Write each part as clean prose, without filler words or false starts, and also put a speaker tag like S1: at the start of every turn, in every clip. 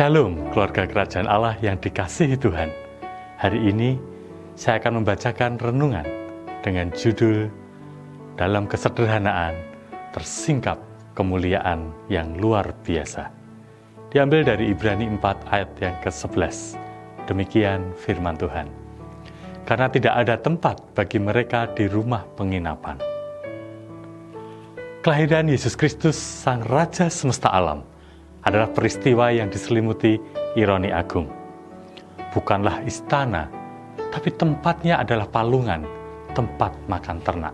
S1: Shalom, keluarga kerajaan Allah yang dikasihi Tuhan. Hari ini saya akan membacakan renungan dengan judul Dalam Kesederhanaan Tersingkap Kemuliaan yang Luar Biasa. Diambil dari Ibrani 4 ayat yang ke-11. Demikian firman Tuhan. Karena tidak ada tempat bagi mereka di rumah penginapan. Kelahiran Yesus Kristus, Sang Raja semesta alam, adalah peristiwa yang diselimuti ironi agung. Bukanlah istana, tapi tempatnya adalah palungan, tempat makan ternak.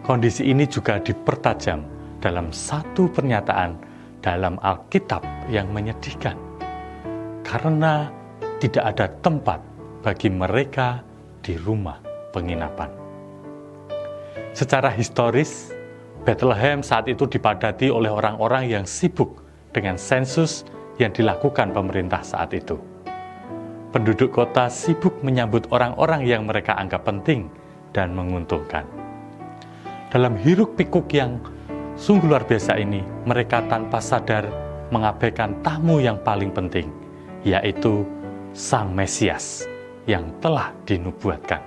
S1: Kondisi ini juga dipertajam dalam satu pernyataan dalam Alkitab yang menyedihkan. Karena tidak ada tempat bagi mereka di rumah penginapan. Secara historis, Bethlehem saat itu dipadati oleh orang-orang yang sibuk dengan sensus yang dilakukan pemerintah saat itu. Penduduk kota sibuk menyambut orang-orang yang mereka anggap penting dan menguntungkan. Dalam hiruk-pikuk yang sungguh luar biasa ini, mereka tanpa sadar mengabaikan tamu yang paling penting, yaitu Sang Mesias yang telah dinubuatkan.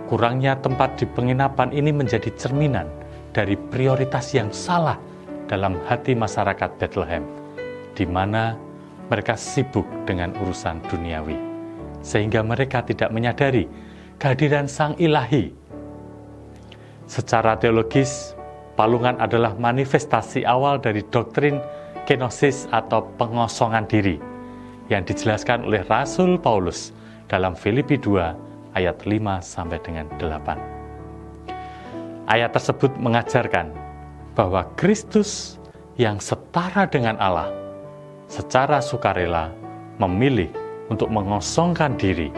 S1: Kurangnya tempat di penginapan ini menjadi cerminan dari prioritas yang salah dalam hati masyarakat Bethlehem, di mana mereka sibuk dengan urusan duniawi, sehingga mereka tidak menyadari kehadiran Sang Ilahi. Secara teologis, palungan adalah manifestasi awal dari doktrin kenosis atau pengosongan diri, yang dijelaskan oleh Rasul Paulus dalam Filipi 2 ayat 5 sampai dengan 8. Ayat tersebut mengajarkan bahwa Kristus yang setara dengan Allah secara sukarela memilih untuk mengosongkan diri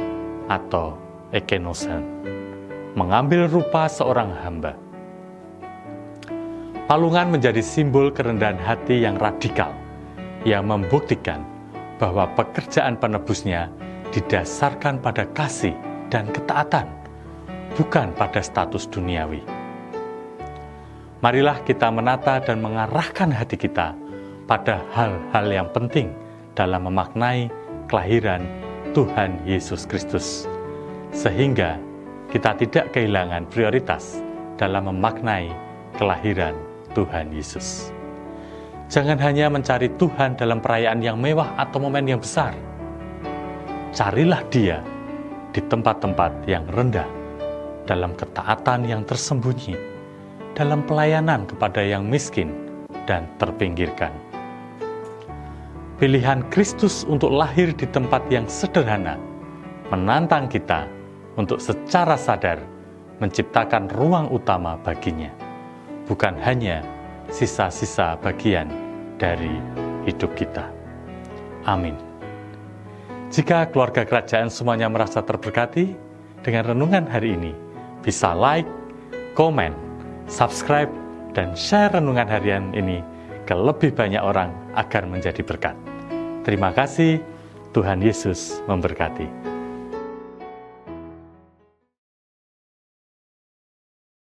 S1: atau ekenosen, mengambil rupa seorang hamba. Palungan menjadi simbol kerendahan hati yang radikal, yang membuktikan bahwa pekerjaan penebusnya didasarkan pada kasih dan ketaatan, bukan pada status duniawi. Marilah kita menata dan mengarahkan hati kita pada hal-hal yang penting dalam memaknai kelahiran Tuhan Yesus Kristus, sehingga kita tidak kehilangan prioritas dalam memaknai kelahiran Tuhan Yesus. Jangan hanya mencari Tuhan dalam perayaan yang mewah atau momen yang besar. Carilah Dia di tempat-tempat yang rendah, dalam ketaatan yang tersembunyi, dalam pelayanan kepada yang miskin dan terpinggirkan. Pilihan Kristus untuk lahir di tempat yang sederhana menantang kita untuk secara sadar menciptakan ruang utama baginya, bukan hanya sisa-sisa bagian dari hidup kita. Amin. Jika keluarga kerajaan semuanya merasa terberkati dengan renungan hari ini, bisa like, komen, subscribe, dan share renungan harian ini ke lebih banyak orang agar menjadi berkat. Terima kasih, Tuhan Yesus memberkati.